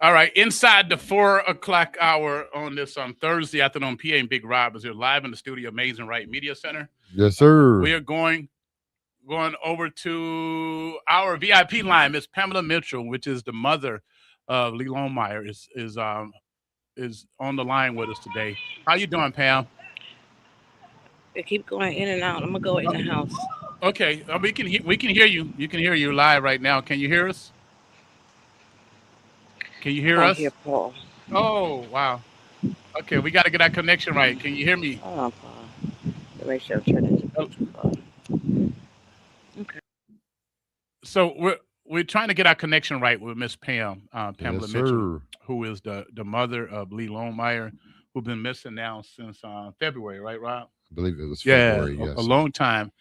All right, inside the 4 o'clock hour on this Thursday afternoon, PA and Big Rob is here live in the studio, Amazing Right Media Center. Yes, sir. We are going over to our VIP line. Miss Pamela Mitchell, which is the mother of Lee Longmire, is on the line with us today. How you doing, Pam? They keep going in and out. I'm gonna go in the house. Okay, we can hear you. You can hear you live right now. Can you hear us? Can you hear Oh, here, us? Paul. Oh, wow. Okay, we got to get our connection right. Can you hear me? Hold on, Paul. Let me make sure I turn into Oh, picture, Paul. Okay. so we're trying to get our connection right with Miss Pam, Pamela Yes, Mitchell, sir. who is the mother of Lee Longmire, who's been missing now since February, right, Rob? I believe it was Yeah, February. a Yes. long time.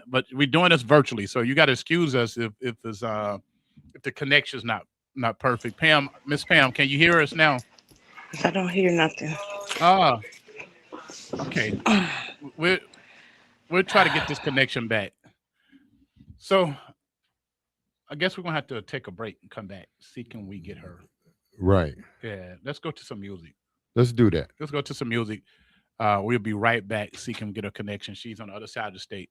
But we're doing this virtually, so you got to excuse us if the connection's not perfect. Pam, Miss Pam, can you hear us now? I don't hear nothing. Ah, okay. We're we'll try to get this connection back. So I guess we're gonna have to take a break and come back. See can we get her? Right. Yeah, let's go to some music. Let's do that. Let's go to some music. We'll be right back. See can we get her connection. She's on the other side of the state,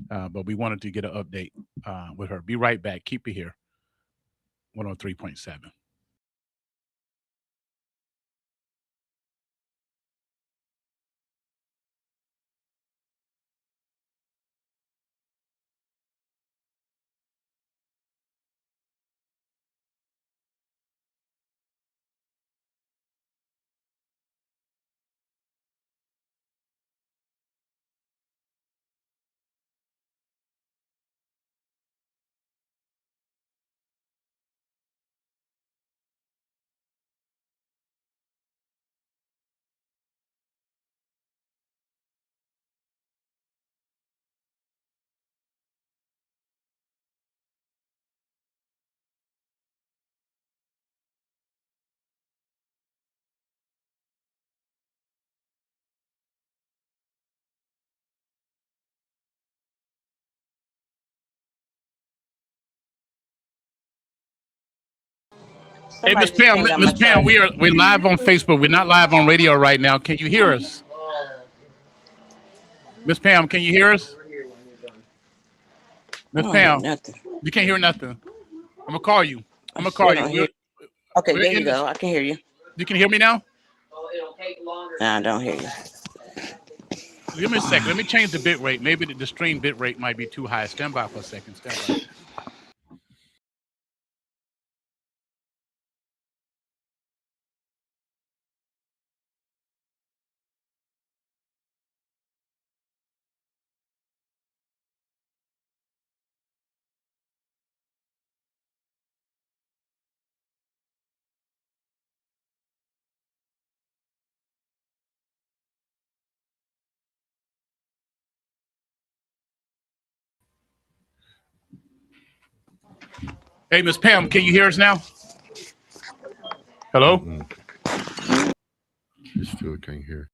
but we wanted to get an update with her. Be right back. Keep it here. 103.7. Hey, Somebody just came down my Miss Pam, trash. we're live on Facebook. We're not live on radio right now. Can you hear us? Miss Pam, can you hear us? I Miss don't hear Pam, nothing. you can't hear nothing. I'm gonna call you. I I'm gonna still call you. don't hear. Okay, We're there you in this. go. I can hear you. You can hear me now? Nah, I don't hear you. Give me a second. Let me change the bit rate. Maybe the stream bit rate might be too high. Stand by for a second. Stand by. Hey, Miss Pam, can you hear us now? Hello? You still can't hear.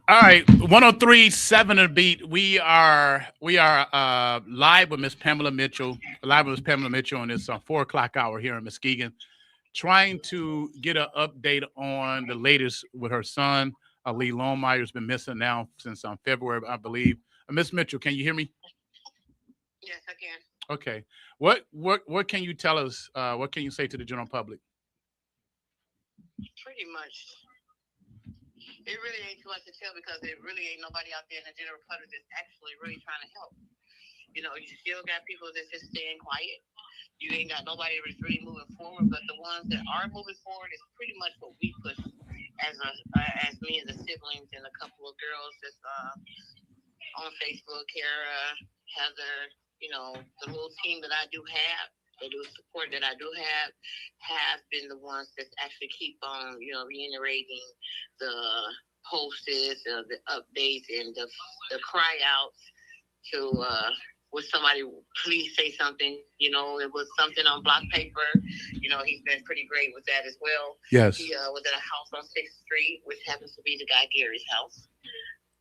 All right, 103.7 of the beat. We are live with Miss Pamela Mitchell, live with Miss Pamela Mitchell on this 4 o'clock hour here in Muskegon, trying to get an update on the latest with her son. Lee Longmire has been missing now since February, I believe. Miss Mitchell, can you hear me? Yes, I can. Okay. What can you tell us? What can you say to the general public? Pretty much. It really ain't too much to tell because there really ain't nobody out there in the general public that's actually really trying to help. You know, you still got people that's just staying quiet. You ain't got nobody that's really moving forward, but the ones that are moving forward is pretty much what we push as me as a siblings and a couple of girls that's on Facebook, Kara, Heather, you know, the little team that I do have, the little support that I do have been the ones that actually keep on, you know, reiterating the posts, the updates, and the cry outs to would somebody please say something? You know, it was something on block paper. You know, he's been pretty great with that as well. Yes. He was at a house on 6th Street, which happens to be the guy Gary's house.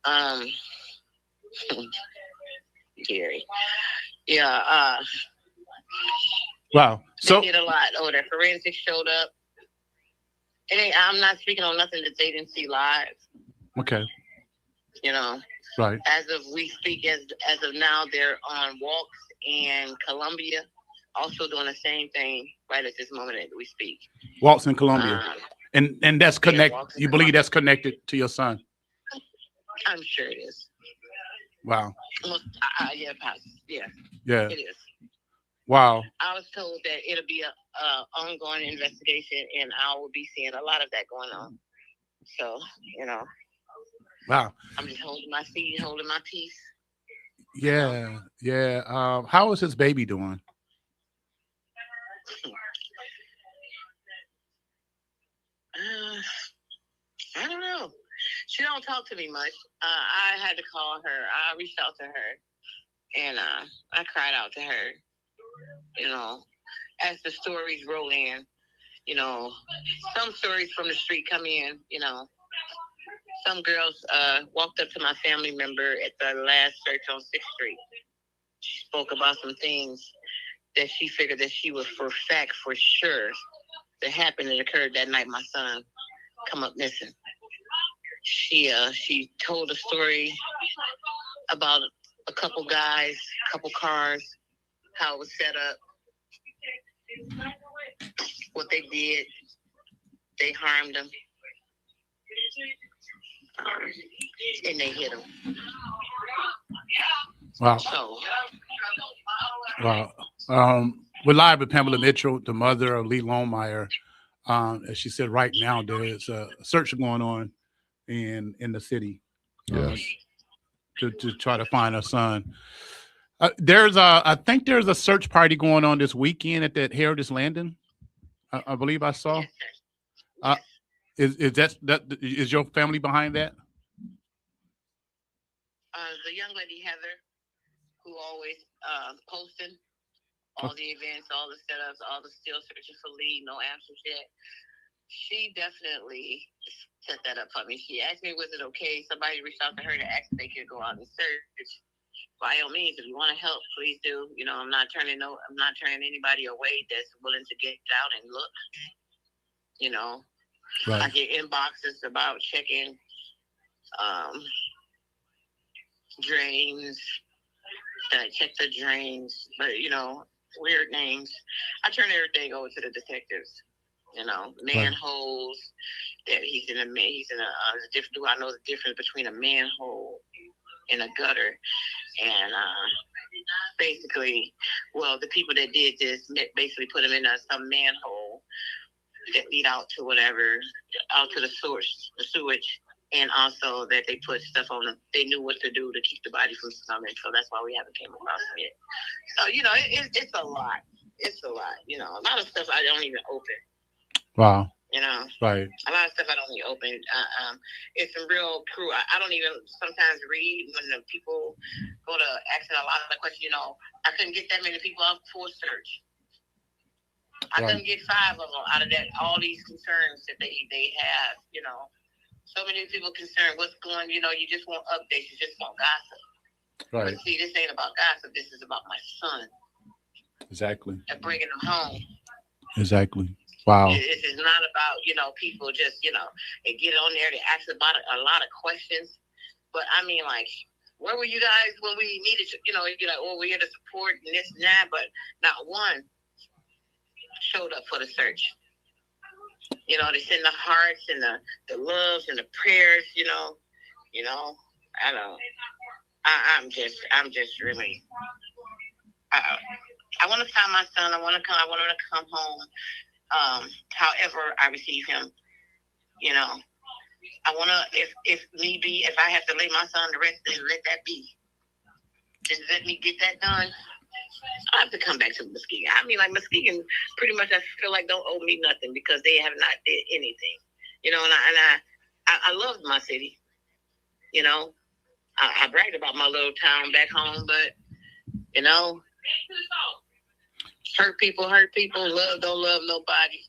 Um, Gary. Yeah. Wow. So they did a lot. Oh, that forensics showed up. I'm not speaking on nothing that they didn't see live. Okay. You know. Right. As of we speak, as of now, they're on walks in Columbia, also doing the same thing right at this moment that we speak. Walks in Columbia. And that's connected. Yeah, you believe that's connected to your son? I'm sure it is. Wow. Yeah, Yeah. It is. Wow. I was told that it'll be a ongoing investigation, and I will be seeing a lot of that going on. So, you know. Wow. I'm just holding my seat, holding my peace. Yeah. Yeah. How is his baby doing? I don't know. She don't talk to me much. I had to call her. I reached out to her, and I cried out to her. You know, as the stories roll in, you know, some stories from the street come in. You know, some girls walked up to my family member at the last church on 6th Street. She spoke about some things that she figured that she was for fact, for sure, that happened and occurred that night my son come up missing. She told a story about a couple guys, couple cars, how it was set up, what they did. They harmed him, and they hit him. Wow. So, wow. We're live with Pamela Mitchell, the mother of Lee Longmire. As she said, right now there is a search going on in the city. Yes. To try to find her son. I think there's a search party going on this weekend at that Heritage Landing. I believe I saw. Is that is your family behind that? The young lady Heather, who always posting all the events, all the setups, all the still searching for Lee, no answers yet. She definitely set that up for me. She asked me, was it okay? Somebody reached out to her to ask if they could go out and search. By all means, if you want to help, please do. You know, I'm not turning anybody away that's willing to get out and look. You know, right. I get inboxes about checking drains. That I check the drains, but you know, weird names. I turn everything over to the detectives. You know, manholes. That he's in a different. Do I know the difference between a manhole and a gutter? And basically, well, the people that did this basically put him in some manhole that lead out to whatever, out to the sewage, and also that they put stuff on them. They knew what to do to keep the body from coming, so that's why we haven't came across it yet. So, you know, it's a lot. It's a lot. You know, a lot of stuff I don't even open. Wow. You know, right. A lot of stuff I don't even open. It's some real true. I don't even sometimes read when the people go to asking a lot of questions. You know, I couldn't get that many people out for search. I couldn't get 5 of them out of that. All these concerns that they have. You know, So many people concerned what's going. You just want updates. You just want gossip. Right. But see, this ain't about gossip. This is about my son Exactly. and bringing him home. Exactly. Wow. This is not about people just they get on there. They ask about a lot of questions. But I mean, like, where were you guys when we needed you? You'd be like, oh, we're here to support and this and that, but not one showed up for the search. They send the hearts and the loves and the prayers. I don't. I'm just really. I want to find my son. I want him to come home. However I receive him, I want to, if need be, if I have to lay my son to rest, then let that be. Just let me get that done. I have to come back to Muskegon. I mean, like, Muskegon, pretty much, I feel like don't owe me nothing because they have not did anything. And I loved my city. I bragged about my little town back home, but hurt people, love don't love nobody.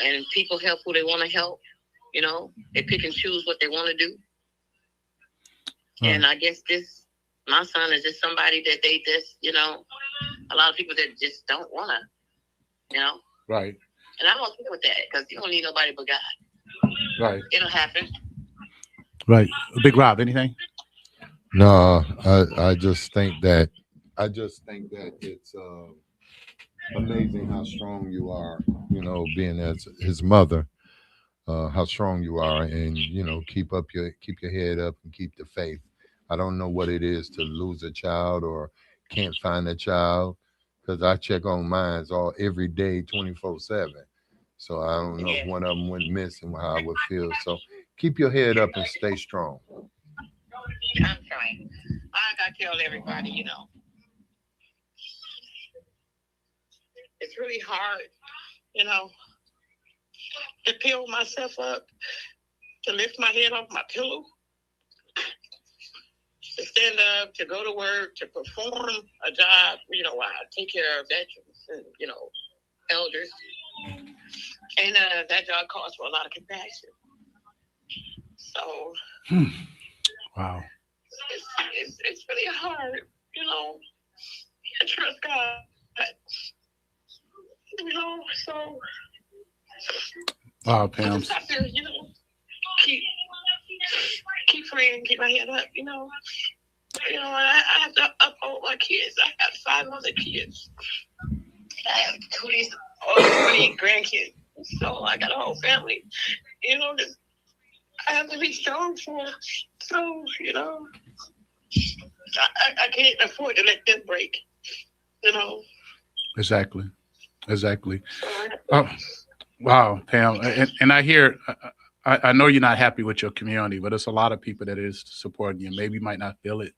And people help who they want to help. They pick and choose what they want to do. And I guess my son is just somebody that they just, a lot of people that just don't want to, Right. And I don't think with that because you don't need nobody but God. Right. It'll happen. Right. Big Rob, anything? No, I just think that it's amazing how strong you are. Being as his mother, how strong you are, and keep your head up and keep the faith. I don't know what it is to lose a child or can't find a child, because I check on mine all every day, 24/7. So I don't know if one of them went missing, how I would feel. So keep your head up and stay strong. I'm trying. I gotta tell everybody, it's really hard, to peel myself up, to lift my head off my pillow, to stand up, to go to work, to perform a job, I take care of veterans and, elders. And that job calls for a lot of compassion. So, Wow. It's really hard, I trust God, so. Wow, I Pam. just have to, keep praying, keep my head up, and I have to uphold my kids. I have 5 other kids. I have 20 grandkids. So I got a whole family. Just, I have to be strong for. So, I can't afford to let them break. Exactly. Exactly. So Oh, wow, Pam. And I hear, I know you're not happy with your community, but it's a lot of people that is supporting you. Maybe you might not feel it.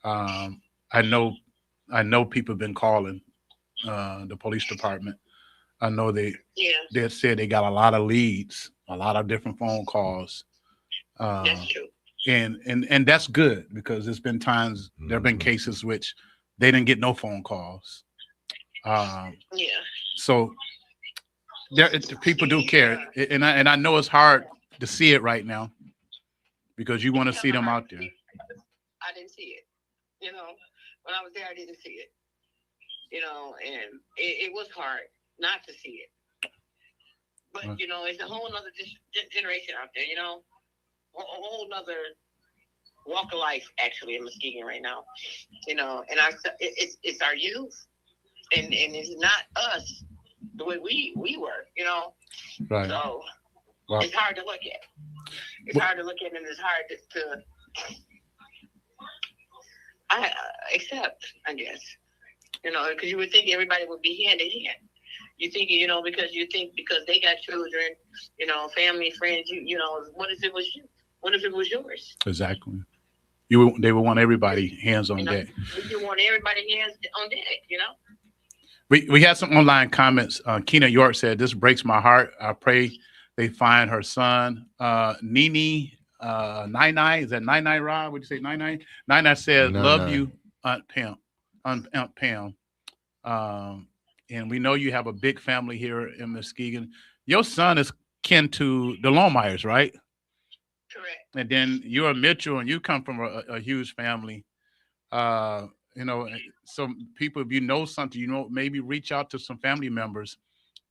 Um, I know, I know people have been calling the police department. I know yeah, they said they got a lot of leads, a lot of different phone calls, uh, that's true. and that's good because there's been times there have been Mhm. cases which they didn't get no phone calls. Um, Yeah. so people do care, and I know it's hard to see it right now because you want to It's see kind of them hard out to there. see. I didn't see it. When I was there, I didn't see it. And it was hard not to see it. But it's a whole other generation out there. A whole other walk of life actually in Muskegon right now. And it's our youth, and it's not us the way we were. Right. So Wow. it's hard to look at. It's hard to look at, and it's hard to accept, I guess. Because you would think everybody would be hand in hand. You think, because they got children, family, friends, what if it was you? What if it was yours? Exactly. They would want everybody hands on deck. You want everybody hands on deck, We had some online comments. Keena York said, "This breaks my heart. I pray they find her son." Nene Nine, is that Nine Rob? Would you say Nine? Nine said, No, "Love no. you, Aunt Pam." Aunt Pam. Um, and we know you have a big family here in Muskegon. Your son is kin to the Longmires, right? Correct. And then you're a Mitchell, and you come from a huge family. Uh, you know, so people, if you know something, you know, maybe reach out to some family members.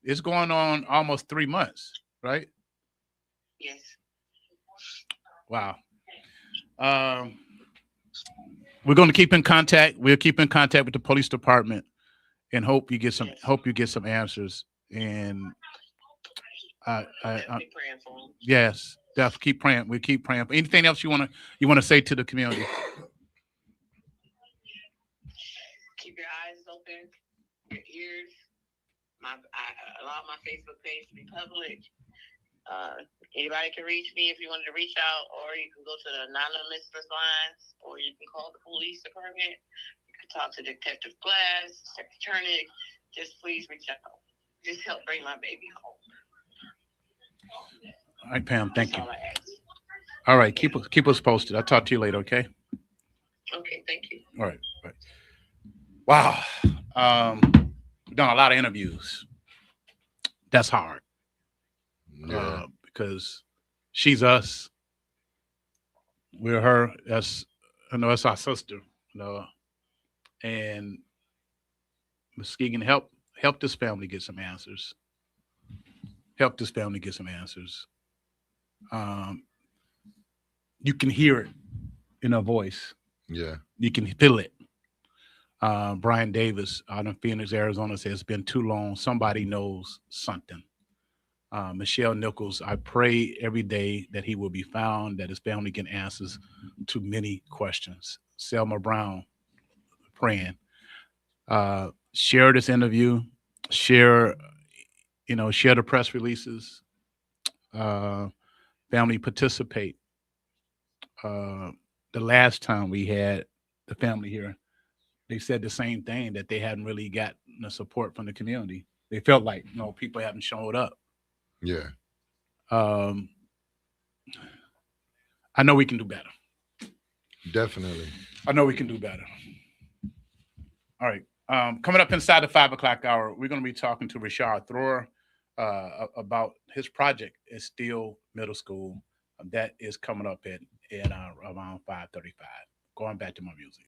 It's going on almost 3 months, right? Yes. Wow. Um, we're going to keep in contact. We'll keep in contact with the police department and Yes. hope you get some answers. And Definitely praying for them. yes, definitely keep praying. We keep praying. Anything else you want to say to the community? Keep your eyes open, your ears. Allow my Facebook page to be public. Anybody can reach me if you wanted to reach out, or you can go to the anonymous lines, or you can call the police department. You can talk to Detective Glass, Secretary. Just please reach out. Just help bring my baby home. All right, Pam. Thank That's you. all I ask. All right, keep us posted. I'll talk to you later. Okay. Okay, thank you. All right. All right. Wow. We've done a lot of interviews. That's hard Yeah. because she's us. We're her. That's that's our sister. You know, and Muskegon help this family get some answers. Help this family get some answers. Um, you can hear it in her voice. Yeah. You can feel it. Brian Davis out in Phoenix, Arizona says it's been too long. Somebody knows something. Michelle Nichols, I pray every day that he will be found, that his family get answers to many questions. Selma Brown, praying. Share this interview. Share, share the press releases. Uh, Family participate. Uh, the last time we had the family here, they said the same thing, that they hadn't really gotten the support from the community. They felt like people haven't showed up. Yeah. Um, I know we can do better. Definitely. I know we can do better. All right. Coming up inside the 5 o'clock hour, we're going to be talking to Rashard Thrower about his project at Steele Middle School. That is coming up at around 5:35. Going back to my music.